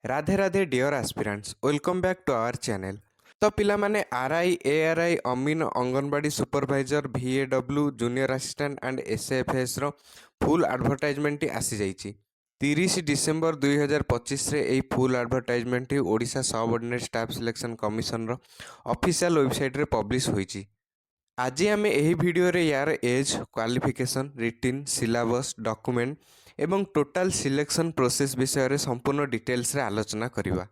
Radhe Radhe dear aspirants welcome back to our channel. तो पिला माने आरआई एआरआई अमीन anganwadi supervisor VAW junior assistant and SAFS रो फुल एडवर्टाइजमेंट आसी जाइछि 30 डिसेंबर 2025 रे एई full advertisement Odisha subordinate staff selection commission रो ऑफिशियल वेबसाइट रे पब्लिश होइछि। आज आम यही भिडियो रे यार age qualification written syllabus document एवं टोटाल सिलेक्शन प्रोसेस विषय रे संपूर्ण डिटेल्स रे आलोचना करिबा।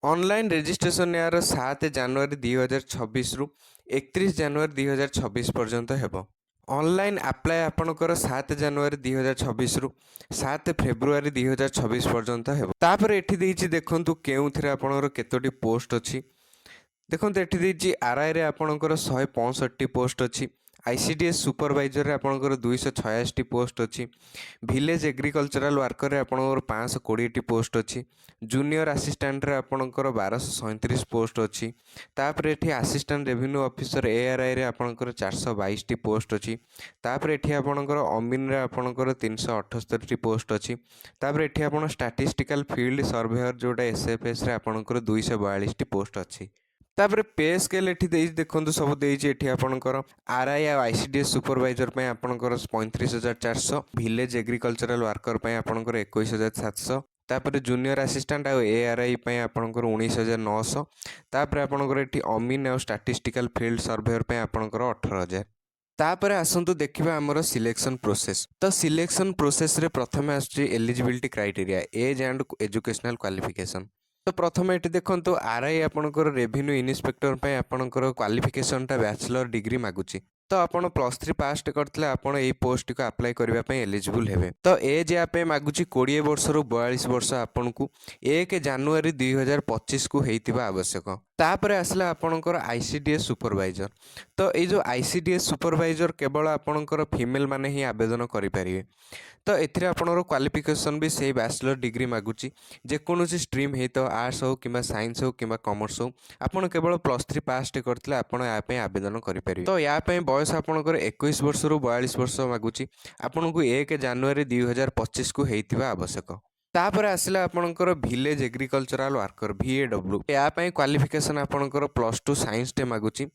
ऑनलाइन रजिस्ट्रेशन यार 7 जनवरी 2026 रु 31 जनवरी 2026 पर्यंत हेबो। ऑनलाइन अप्लाई आपणकर 7 जनवरी 2026 रु 7 फेब्रुआरी 2026 पर्यंत हेबो। तापर एठी देइछि देखंतु केउथिरे आपणकर केतोटी पोस्ट अछि। देखते एठी देइछि आरआई रे आपणकर 165 पोस्ट अछि। आईसीडीएस सुपरवाइजर रे आपणकर 286 पोस्ट अछि। विलेज एग्रीकल्चरल वर्कर रे आपणकर 520 टी पोस्ट अछि। जूनियर असिस्टेंट रे आपणकर 1237 पोस्ट अछि। तापर एठी असिस्टेंट रेवेन्यू ऑफिसर एआरआई रे आपणकर 422 टी पोस्ट अछि। तापर एठी आपणकर अमीन रे आपणकर 378 टी पोस्ट अछि। तापर एठी आपण स्टैटिस्टिकल फील्ड सर्वेयर जोटा एसएफएस रे आपणकर 242 टी पोस्ट अछि। तापर पे स्केल एठी देइ देखंतु सब देइछि एठी आपणकर आरआई आ आईसीडीएस सुपरवाइजर पय आपणकर 35400 विलेज एग्रीकल्चरल वर्कर पय आपणकर 21700 तापर जूनियर असिस्टेंट आ एआरआई पय आपणकर 19900 तापर आपणकर एठी अमीन आ स्टैटिस्टिकल फील्ड सर्वेयर पय आपणकर 18000। तापर आसंतु देखिबा हमर सिलेक्शन प्रोसेस। तो सिलेक्शन प्रोसेस रे प्रथमे आछि eligibility criteria age and educational qualification. तो प्रथम ये देखो आरआई आपणकर रेवेन्यू इन्स्पेक्टर पे आपणकर क्वालिफिकेशनटा बैचलर डिग्री मागुची। तो आपण +3 पास करथिले आपण एई पोस्ट को अप्लाई करबा पे एलिजिबल हेबे। तो एज या पे मागुची 20 वर्ष रु 42 वर्ष आपनकु 1 जनवरी 2025 को हेइतिबा आवश्यक। तापर आसला आपणकर आईसीडीएस सुपरवाइजर। तो ए जो आईसीडीएस सुपरवाइजर केवल आपणकर फीमेल माने ही आवेदन करि परिबे। तो एथिरे आपणकर क्वालिफिकेशन भी सेही बैचलर डिग्री मागुची। जेकोसी स्ट्रीम हे तो आर्ट्स हो कि साइंस हो कि कॉमर्स हो आपन केवल +3 पास करथिले आपन या पे आवेदन करि परिबे। तो या पे बयस आपणकर 21 वर्ष रु 42 वर्ष मागुची। आपनकु 1 जनवरी 2025 को हेइतिबा आवश्यक। तापर आसला आपणकर विलेज एग्रीकल्चरल वर्कर VAW या पे क्वालिफिकेशन आपणकर +2 साइंस टे मागुची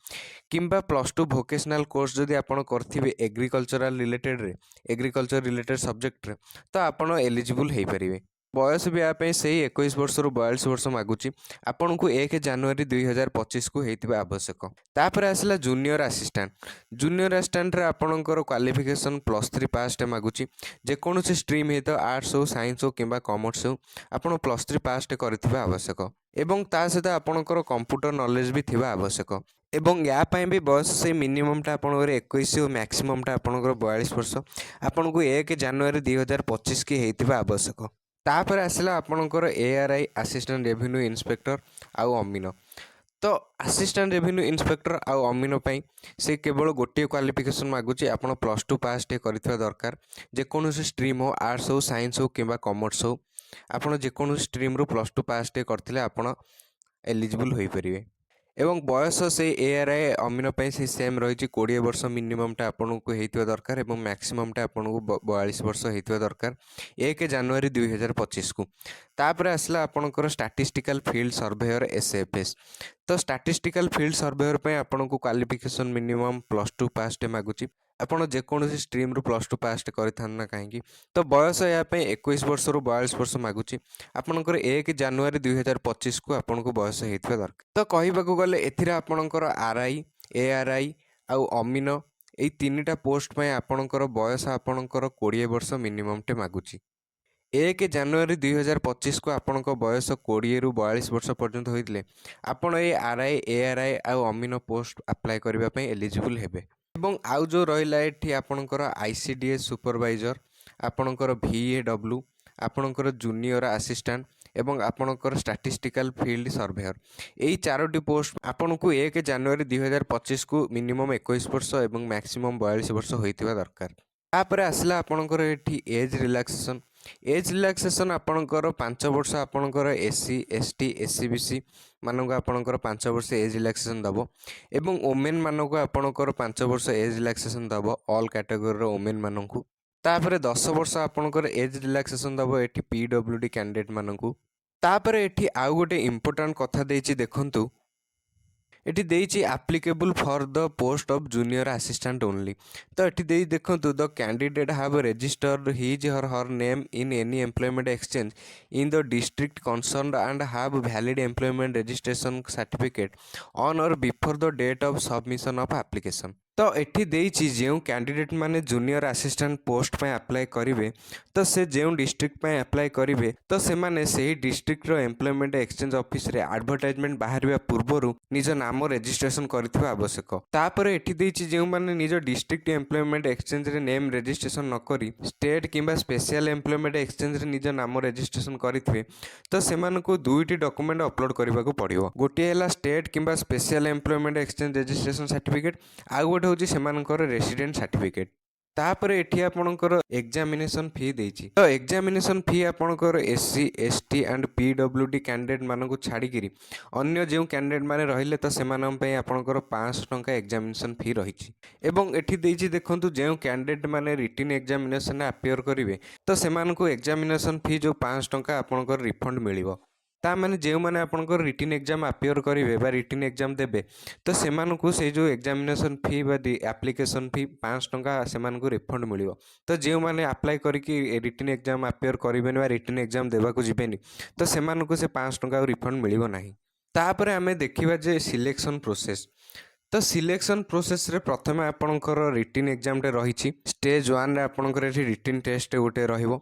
किंबा +2 वोकेशनल कोर्स जदि आपण करथिबे एग्रीकल्चरल रिलेटेड रे एग्रीकल्चर रिलेटेड सब्जेक्ट रे तो आपण एलिजिबल हेइ परिबे। बयस भी या से 21 वर्ष रु 42 वर्ष मागुची। आपन को 1 जनवरी 2025 को हेइतिबा आवश्यक। तापर आसला जूनियर असिस्टेंट। जूनियर असिस्टेंट रे आपणकर क्वालिफिकेशन +3 पास टे मागुची। जेकोसी स्ट्रीम हे तो आर्ट्स हो साइंस हो कि कॉमर्स हो आपण +3 पास टे करथिबा आवश्यक एवं ता सहित आपणकर कंप्यूटर नॉलेज भी थिबा आवश्यक। एवं या ପାଇଁ भी बयस से मिनिममटा आपणकर 21 और मैक्सिममटा आपणकर 42 वर्ष आपन को 1 जनवरी 2025 की हेइतिबा आवश्यक। तापर आसला आपणकर एआरआई असिस्टेंट रेवेन्यू इन्स्पेक्टर आउ अमीन। तो असिस्टेंट रेवेन्यू इन्स्पेक्टर आउ अमीन पई से केवल गोटे क्वालिफिकेशन मागुची। आपण +2 पास टे करथिबा दरकार। जेकोसी स्ट्रीम हो आर्ट्स हो साइंस हो कि कॉमर्स हो आपण जेकोसी स्ट्रीम रु +2 पास टे करथिले आपण एलिजिबल होई परिबे। एवं बयस से एआरआई अमीन पे से सेम रही 20 वर्ष मिनिममटा आपन को हेइतिबा दरकार एवं मैक्सिममटा आपन को 42 वर्ष हेइतिबा दरकार 1 जनवरी 2025 को। तापर आसला आपनकर स्टैटिस्टिकल फील्ड सर्वेयर SAFS। तो स्टैटिस्टिकल फील्ड सर्वेयर पे आपन को क्वालिफिकेशन मिनिमम +2 पास टे मागुची। आपण जेकोसी स्ट्रीम रु +2 पास करिथान ना काहेकि। तो बयस या पे 21 वर्ष रु 42 वर्ष मागुची। आपनकर 1 जनवरी 2025 को आपन को बयस हेइतिबा दरकार। तो कहिबाकू गले एथिरे आपनकर आरआई एआरआई आउ अमीन एई तीनटा पोस्ट पे आपनकर बयस आपनकर 20 वर्ष मिनिमम टे मागुची। 1 जनवरी 2025 को आपनक बयस 20 रु 42 वर्ष पर्यंत होइतिले आपण ए आरआई एआरआई आउ अमीन पोस्ट अप्लाई करबा पे एलिजिबल हेबे। एवं आउ जो रहिला एठी आपनकर आईसीडीएस सुपरवाइजर आपनकर VAW आपनकर जूनियर असिस्टेंट एवं आपनकर स्टैटिस्टिकल फील्ड सर्वेयर एई चारोटी पोस्ट आपन को 1 जनवरी 2025 को मिनिमम 21 वर्ष एवं मैक्सिमम 42 वर्ष होइतिबा दरकार। तापर आसला आपनकर एठी एज रिलैक्सेशन। एज रिलैक्सेशन आपनकर 5 वर्ष आपनकर SC ST SCBC मानक आपनकर 5 वर्ष एज रिलैक्सेशन दबो एवं वोमेन मानक आपनकर 5 वर्ष एज रिलैक्सेशन दबो ऑल कैटेगरी रो वोमेन मानकु। तापर 10 वर्ष आपनकर एज रिलैक्सेशन दबो एठी PWD कैंडिडेट मानकु। तापर एठी आउ गोटे इम्पोर्टाट कथा देइछि देखंतु एटी देइछि applicable for the post of junior assistant only. तो एटी देइ देखंतु the candidate have registered his or her name in any employment exchange in the district concerned and have valid employment registration certificate on or before the date of submission of application. तो एठी देइछि जेउ candidate माने junior assistant post पे apply करिवे तो से जेउ district पे अप्लाई करिवे तो से माने सेही डिस्ट्रिक्ट रो एम्प्लॉयमेंट एक्सचेंज ऑफिस रे एडवर्टाइजमेंट बाहरवा पूर्वरु निज नाम रजिस्ट्रेशन करथिबा आवश्यक। तापर एठी देइछि जेउ माने निज डिस्ट्रिक्ट एम्प्लॉयमेंट एक्सचेंज रे नेम रजिस्ट्रेशन न करी स्टेट किंबा स्पेशल एम्प्लॉयमेंट एक्सचेंज रे निज नाम रजिस्ट्रेशन करिथिबे तो सेमानकु दुईटी डॉक्यूमेंट अपलोड करबाकू पड़िबो। गोटे हैला स्टेट किंबा special employment exchange registration certificate आउ गोटे होची सेमानकर रेसिडेंट सर्टिफिकेट। तापर एठी आपणकर एग्जामिनेशन फी देइछि तो एग्जामिनेशन फी आपणकर SC ST and PWD candidate मानकु छाड़िकिरी अन्य जो कैंडिडेट माने रहिले तो सेमान पे आपणकर 500 टंका एग्जामिनेशन फी रहिछि। एवं एठी देइछि देखंतु जो कैंडिडेट माने रिटन एग्जामिनेशन अपियर करिवे तो सेमानकु एग्जामिनेशन फी जो 500 टंका आपणकर रिफंड मिलिबो। ता माने जो माने आपणकर रिटन एग्जाम अपियर करिवे बा रिटन एग्जाम देबे तो सेमानकु से जो एग्जामिनेशन फी बा एप्लिकेशन फी 500 टंका सेमानकु रिफंड मिलिबो। तो जो माने अप्लाई करिकि रिटन एग्जाम अपियर करिवेनि बा रिटन एग्जाम देबाकू जिबेनि तो सेमानकु से 500 टंका रिफंड मिलिबो नाही। तापरे आमे देखिबा जे सिलेक्शन प्रोसेस तो सिलेक्शन प्रोसेस रे प्रथम आपणकर रिटन एग्जाम टे रही स्टेज 1 रे आपणकर एठी रिटन टेस्ट गोटे रहिबो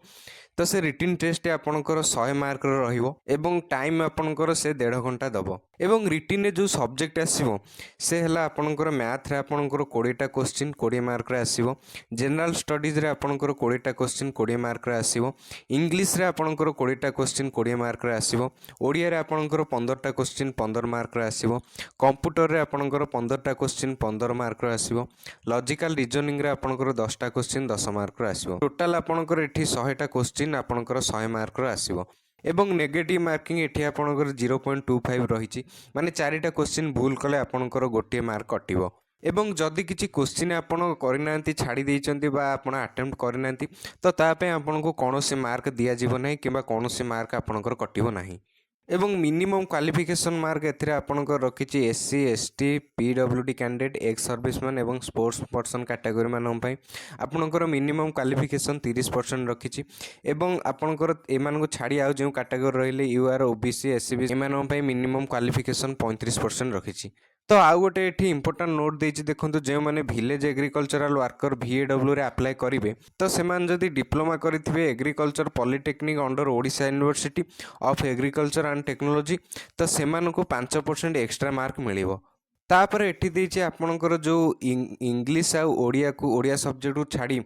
तो से रिटन टेस्ट आपणकर 100 मार्क रहिबो एवं टाइम आपणकर से 1.5 घंटा दबो एवं रिटन रे जो सब्जेक्ट आसीबो से हला आपणकर मैथ रे आपणकर 20 टा क्वेश्चन 20 मार्क रे आसीबो। जनरल स्टडीज रे आपणकर 20 टा क्वेश्चन 20 मार्क रे आसीबो। इंग्लिश रे आपणकर 20 टा क्वेश्चन 20 मार्क रे आसीबो। ओडिया रे आपणकर 15 टा क्वेश्चन 15 मार्क रे आसीबो। कंप्यूटर रे आपणकर 15 टा क्वेश्चन 15 मार्क रे आसीबो। लॉजिकल रीजनिंग रे आपणकर 10 टा क्वेश्चन 10 मार्क रे आसीबो। टोटल आपणकर एठी 100 टा क्वेश्चन आपणकर 100 मार्क रे आसीबो। एवं नेगेटिव मार्किंग एठी आपणकर 0.25 रहिछि माने 4टा क्वेश्चन भूल कले आपणकर गोटे मार्क कटिबो। एवं जदि किछि क्वेश्चन आपण करिनांती छाड़ी देइचंती बा आपण अटेम्प्ट करिनांती तो ता पे आपणको कोनोसी मार्क दिया जिवो नाही किबा कोनोसी मार्क आपणकर कटिबो नाही। एवं मिनिमम क्वालिफिकेशन मार्क एथिरे आपणकर रखिछि SC ST PWD candidate ex serviceman एवं स्पोर्ट्स पर्सन कैटेगरी मानन पई आपणकर मिनिमम क्वालिफिकेशन 30% रखिछि एवं आपणकर एमानको छाड़ी आउ जे कैटेगरी रहिले यूआर ओबीसी एससीबी एमानन पई मिनिमम क्वालिफिकेशन 35% रखिछि। तो आउ गोटे एठी इंपोर्टेंट नोट देछि देखंतु जे माने विलेज एग्रीकल्चरल वर्कर VAW रे अप्लाई करिवे तो सेमान जदि डिप्लोमा करिथिबे agriculture polytechnic under Odisha university of agriculture and technology तो सेमानकु 5% एक्स्ट्रा मार्क मिलिबो। तापर एठी देछि आपणकर जो इंग्लिश आ ओडिया सब्जेक्ट को छाड़ी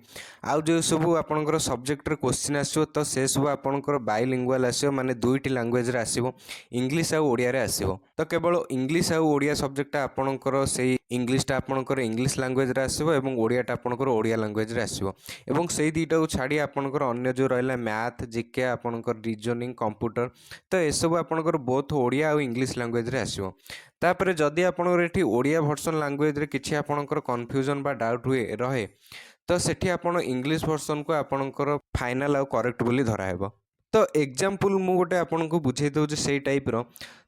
आउ जो सब आपणकर सब्जेक्ट रे क्वेश्चन आसीबो तो से सब आपणकर बाइलिंगुअल आसीबो माने दुईटी लैंग्वेज रे आसीबो इंग्लिश आ ओडिया रे आसीबो। तो केवल इंग्लिश आ ओडिया सब्जेक्ट आपणकर सेही इंग्लिश टा आपणकर इंग्लिश लैंग्वेज रे आसीबो एवं ओडिया टा आपणकर ओडिया लैंग्वेज रे आसीबो एवं सेही दुईटा को छाड़ी आपणकर अन्य जो रहला मैथ जीके आपणकर रीजनिंग कंप्यूटर तो ए सब आपणकर बोथ ओडिया आ इंग्लिश लैंग्वेज रे आसीबो। तापर जदि आपणकर एठी ओडिया वर्जन लैंग्वेज रे किछि आपणकर कन्फ्यूजन बा डाउट हुए रहे तो सेठी आपण इंग्लिश वर्जन को आपणकर फाइनल आ करेक्ट बोली धरा हेबो। तो एग्जांपल मु गोटे आपनको बुझे दउ जे सेही टाइप रो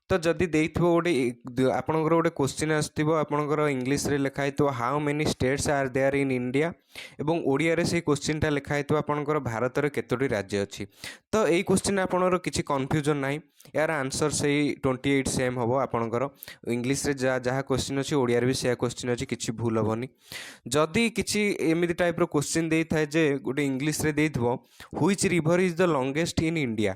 तो जदि देइथबो गोटे आपणकर गोटे क्वेश्चन आस्थिबो आपणकर इंग्लिश रे लिखा हेतो how many states are there in India एवं ओडिया रे से क्वेश्चन टा लिखा हेतो आपणकर भारत रे केतोटी राज्य अछि। तो एई क्वेश्चन आपणकर किछि कन्फ्यूजन नाही यार आंसर सेही 28 सेम हबो आपणकर इंग्लिश रे जहा क्वेश्चन अछि ओडिया रे भी से क्वेश्चन अछि किछि भूल हबोनी। जदि किछि एमिति टाइप रो क्वेश्चन देई थाए जे गोटे इंग्लिश रे देइथबो which river is the longest in India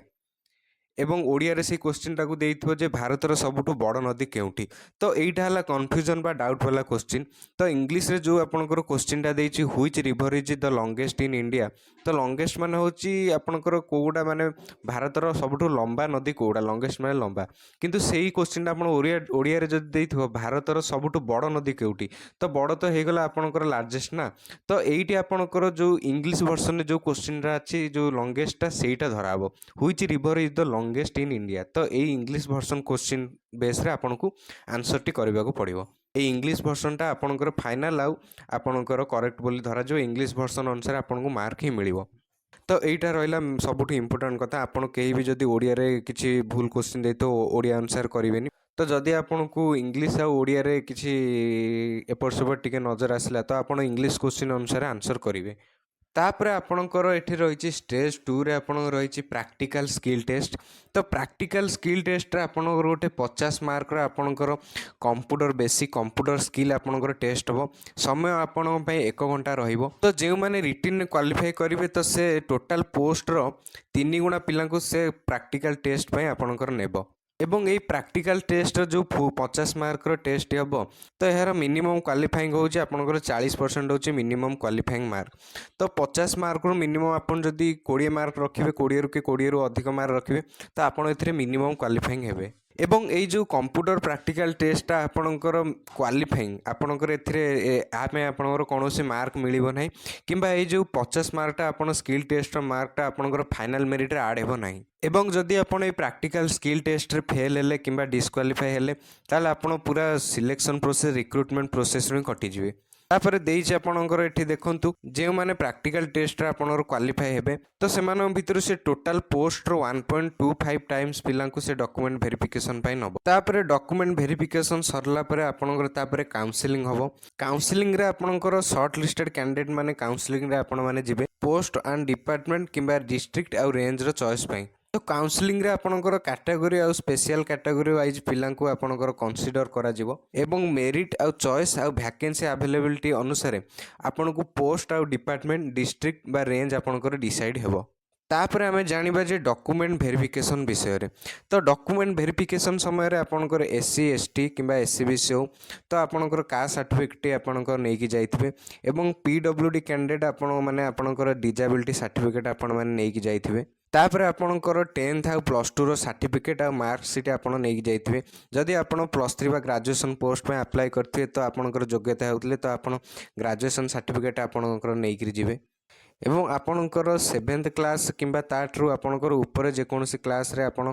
एवं ओडिया रे से क्वेश्चन टाकू देइथबो जे भारतर सबुठु बड़ नदी केउठी तो एइटा हला कन्फ्यूजन बा डाउट वाला क्वेश्चन। तो इंग्लिश रे जो आपनकर क्वेश्चन टा देइछि which river is the longest in India तो लॉन्गेस्ट माने होछि आपनकर कोउडा माने भारतर सबुठु लंबा नदी कोउडा लॉन्गेस्ट माने लंबा किंतु सेही क्वेश्चन टा आपन ओडिया रे जदि देइथबो भारतर सबुठु बड़ नदी केउठी तो बड़ तो हे गला आपनकर लार्जेस्ट ना। तो एइटी आपनकर जो इंग्लिश वर्जन रे जो क्वेश्चन रा अछि जो लॉन्गेस्ट टा सेइटा धराबो which river is the longest in India तो ये इंग्लिश वर्जन क्वेश्चन बेस रे आपनको आंसर टी करबा को पड़िबो। ए इंग्लिश वर्जन टा आपनकर फाइनल आउ आपनकर करेक्ट बोली धरा जो इंग्लिश वर्जन अनुसार आपनको मार्क ही मिलिबो। ତ ଏଇଟା ରହିଲା ସବୁଠୁ ଇମ୍ପୋର୍ଟାଣ୍ଟ କଥା। ଆପଣ କେହି ବି ଯଦି ଓଡ଼ିଆରେ କିଛି ଭୁଲ କ୍ୱେଶ୍ଚିନ୍ ଦେଇଥିବ ଓଡ଼ିଆ ଅନୁସାରେ କରିବେନି। ତ ଯଦି ଆପଣଙ୍କୁ ଇଂଲିଶ ଆଉ ଓଡ଼ିଆରେ କିଛି ଏପଟ ସେପଟ ଟିକେ ନଜର ଆସିଲା ତ ଆପଣ ଇଂଲିଶ କ୍ୱେଶ୍ଚିନ୍ ଅନୁସାରେ ଆନ୍ସର୍ କରିବେ। ତାପରେ ଆପଣଙ୍କର ଏଠି ରହିଛି ଷ୍ଟେଜ୍ 2ରେ ଆପଣଙ୍କର ରହିଛି ପ୍ରାକ୍ଟିକାଲ୍ ସ୍କିଲ୍ ଟେଷ୍ଟ। ତ ପ୍ରାକ୍ଟିକାଲ୍ ସ୍କିଲ୍ ଟେଷ୍ଟରେ ଆପଣଙ୍କର ଗୋଟେ 50 ମାର୍କର ଆପଣଙ୍କର କମ୍ପ୍ୟୁଟର ବେସିକ୍ କମ୍ପ୍ୟୁଟର ସ୍କିଲ୍ ଆପଣଙ୍କର ଟେଷ୍ଟ ହେବ। ସମୟ ଆପଣଙ୍କ ପାଇଁ 1 ଘଣ୍ଟା ରହିବ। ତ ଯେଉଁମାନେ ରିଟିନ୍ରେ କ୍ୱାଲିଫାଏ କରିବେ ତ ସେ ଟୋଟାଲ୍ ପୋଷ୍ଟର 3 ଗୁଣା ପିଲାଙ୍କୁ ସେ ପ୍ରାକ୍ଟିକାଲ୍ ଟେଷ୍ଟ ପାଇଁ ଆପଣଙ୍କର ନେବ। ଏବଂ ଏଇ ପ୍ରାକ୍ଟିକାଲ୍ ଟେଷ୍ଟର ଯେଉଁ 50 ମାର୍କର ଟେଷ୍ଟ ହେବ ତ ଏହାର ମିନିମମ୍ କ୍ୱାଲିଫାଇଙ୍ଗ ହେଉଛି ଆପଣଙ୍କର 40% ହେଉଛି ମିନିମମ୍ କ୍ୱାଲିଫାଇଙ୍ଗ ମାର୍କ। ତ 50 ମାର୍କରୁ ମିନିମମ୍ ଆପଣ ଯଦି 20 ମାର୍କ ରଖିବେ, 20ରୁ କି 20ରୁ ଅଧିକ ମାର୍କ ରଖିବେ ତ ଆପଣ ଏଥିରେ ମିନିମମ୍ କ୍ୱାଲିଫାଇଙ୍ଗ ହେବେ। ଏବଂ ଏଇ ଯେଉଁ କମ୍ପ୍ୟୁଟର ପ୍ରାକ୍ଟିକାଲ୍ ଟେଷ୍ଟଟା ଆପଣଙ୍କର କ୍ୱାଲିଫାଇଙ୍ଗ, ଆପଣଙ୍କର ଏଥିରେ ଆ ପାଇଁ ଆପଣଙ୍କର କୌଣସି ମାର୍କ ମିଳିବ ନାହିଁ, କିମ୍ବା ଏଇ ଯେଉଁ 50 ମାର୍କଟା ଆପଣ ସ୍କିଲ୍ ଟେଷ୍ଟର ମାର୍କଟା ଆପଣଙ୍କର ଫାଇନାଲ୍ ମେରିଟ୍ରେ ଆଡ଼୍ ହେବ ନାହିଁ। ଏବଂ ଯଦି ଆପଣ ଏଇ ପ୍ରାକ୍ଟିକାଲ୍ ସ୍କିଲ୍ ଟେଷ୍ଟରେ ଫେଲ୍ ହେଲେ କିମ୍ବା ଡିସ୍କ୍ୱାଲିଫାଏ ହେଲେ ତାହେଲେ ଆପଣ ପୁରା ସିଲେକ୍ସନ୍ ପ୍ରୋସେସ୍ ରିକ୍ରୁଟମେଣ୍ଟ ପ୍ରୋସେସ୍ରୁ ହିଁ କଟିଯିବେ। ତାପରେ ଦେଇଛି ଆପଣଙ୍କର ଏଠି ଦେଖନ୍ତୁ, ଯେଉଁମାନେ ପ୍ରାକ୍ଟିକାଲ୍ ଟେଷ୍ଟରେ ଆପଣଙ୍କର କ୍ୱାଲିଫାଏ ହେବେ ତ ସେମାନଙ୍କ ଭିତରୁ ସେ ଟୋଟାଲ୍ ପୋଷ୍ଟର 1.25 ଟାଇମ୍ସ ପିଲାଙ୍କୁ ସେ ଡକୁମେଣ୍ଟ ଭେରିଫିକେସନ୍ ପାଇଁ ନେବ। ତାପରେ ଡକୁମେଣ୍ଟ ଭେରିଫିକେସନ୍ ସରିଲା ପରେ ଆପଣଙ୍କର ତାପରେ କାଉନସିଲିଂ ହେବ। କାଉନସିଲିଂରେ ଆପଣଙ୍କର ସର୍ଟ ଲିଷ୍ଟେଡ୍ କ୍ୟାଣ୍ଡିଡେଟ୍ ମାନେ କାଉନସିଲିଂରେ ଆପଣମାନେ ଯିବେ ପୋଷ୍ଟ ଆଣ୍ଡ ଡିପାର୍ଟମେଣ୍ଟ କିମ୍ବା ଡିଷ୍ଟ୍ରିକ୍ଟ ଆଉ ରେଞ୍ଜର ଚଏସ୍ ପାଇଁ। ତ କାଉନସିଲିଂରେ ଆପଣଙ୍କର କାଟାଗୋରୀ ଆଉ ସ୍ପେଶିଆଲ କାଟାଗୋରୀ ୱାଇଜ୍ ପିଲାଙ୍କୁ ଆପଣଙ୍କର କନସିଡର କରାଯିବ ଏବଂ ମେରିଟ୍ ଆଉ ଚଏସ୍ ଆଉ ଭ୍ୟାକେନ୍ସି ଆଭେଲେବିଲିଟି ଅନୁସାରେ ଆପଣଙ୍କୁ ପୋଷ୍ଟ ଆଉ ଡିପାର୍ଟମେଣ୍ଟ ଡିଷ୍ଟ୍ରିକ୍ଟ ବା ରେଞ୍ଜ ଆପଣଙ୍କର ଡିସାଇଡ୍ ହେବ। ତାପରେ ଆମେ ଜାଣିବା ଯେ ଡକୁମେଣ୍ଟ ଭେରିଫିକେସନ୍ ବିଷୟରେ। ତ ଡକୁମେଣ୍ଟ ଭେରିଫିକେସନ୍ ସମୟରେ ଆପଣଙ୍କର SC ST କିମ୍ବା SCBC ହେଉ ତ ଆପଣଙ୍କର କାଷ୍ଟ ସାର୍ଟିଫିକେଟ୍ ଆପଣଙ୍କର ନେଇକି ଯାଇଥିବେ ଏବଂ PWD କ୍ୟାଣ୍ଡିଡେଟ୍ ଆପଣଙ୍କର ଡିଜାବିଲିଟି ସାର୍ଟିଫିକେଟ୍ ଆପଣମାନେ ନେଇକି ଯାଇଥିବେ। ତାପରେ ଆପଣଙ୍କର 10th ଆଉ +2ର ସାର୍ଟିଫିକେଟ୍ ଆଉ ମାର୍କସିଟ୍ ଆପଣ ନେଇକି ଯାଇଥିବେ। ଯଦି ଆପଣ +3 ବା ଗ୍ରାଜୁଏସନ୍ ପୋଷ୍ଟ ପାଇଁ ଆପ୍ଲାଏ କରିଥିବେ ତ ଆପଣଙ୍କର ଯୋଗ୍ୟତା ହେଉଥିଲେ ତ ଆପଣ ଗ୍ରାଜୁଏସନ୍ ସାର୍ଟିଫିକେଟ୍ ଆପଣଙ୍କର ନେଇକରି ଯିବେ। ଏବଂ ଆପଣଙ୍କର 7th କ୍ଲାସ୍ କିମ୍ବା ତାଠାରୁ ଆପଣଙ୍କର ଉପରେ ଯେକୌଣସି କ୍ଲାସ୍ରେ ଆପଣ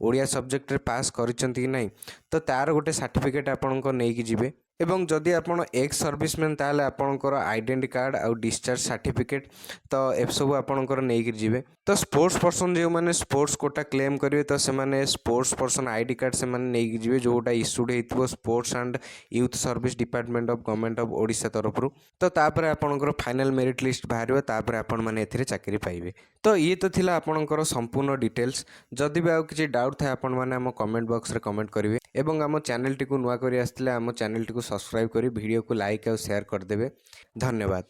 ଓଡ଼ିଆ ସବଜେକ୍ଟରେ ପାସ୍ କରିଛନ୍ତି କି ନାହିଁ ତ ତା'ର ଗୋଟେ ସାର୍ଟିଫିକେଟ୍ ଆପଣଙ୍କ ନେଇକି ଯିବେ। ଏବଂ ଯଦି ଆପଣ ଏକ୍ସ ସର୍ଭିସମ୍ୟାନ୍ ତାହେଲେ ଆପଣଙ୍କର ଆଇଡେଣ୍ଟି କାର୍ଡ଼ ଆଉ ଡିସଚାର୍ଜ ସାର୍ଟିଫିକେଟ୍ ତ ଏସବୁ ଆପଣଙ୍କର ନେଇକି ଯିବେ। ତ ସ୍ପୋର୍ଟସ୍ ପର୍ସନ୍ ଯେଉଁମାନେ ସ୍ପୋର୍ଟସ୍ କୋଟା କ୍ଲେମ୍ କରିବେ ତ ସେମାନେ ସ୍ପୋର୍ଟସ୍ ପର୍ସନ୍ ଆଇଡି କାର୍ଡ଼ ସେମାନେ ନେଇକି ଯିବେ, ଯେଉଁଟା ଇସ୍ୟୁଡ୍ ହେଇଥିବ sports and youth service department of government of Odisha ତରଫରୁ। ତ ତାପରେ ଆପଣଙ୍କର ଫାଇନାଲ୍ ମେରିଟ୍ ଲିଷ୍ଟ ବାହାରିବ, ତାପରେ ଆପଣମାନେ ଏଥିରେ ଚାକିରି ପାଇବେ। ତ ଇଏ ତ ଥିଲା ଆପଣଙ୍କର ସମ୍ପୂର୍ଣ୍ଣ ଡିଟେଲ୍ସ। ଯଦି ବି ଆଉ କିଛି ଡାଉଟ୍ ଥାଏ ଆପଣମାନେ ଆମ କମେଣ୍ଟ ବକ୍ସରେ କମେଣ୍ଟ କରିବେ ଏବଂ ଆମ ଚ୍ୟାନେଲଟିକୁ ନୂଆ କରି ଆସିଥିଲେ ଆମ ଚ୍ୟାନେଲଟିକୁ ସବସ୍କ୍ରାଇବ୍ କରି ଭିଡ଼ିଓକୁ ଲାଇକ୍ ଆଉ ସେୟାର କରିଦେବେ। ଧନ୍ୟବାଦ।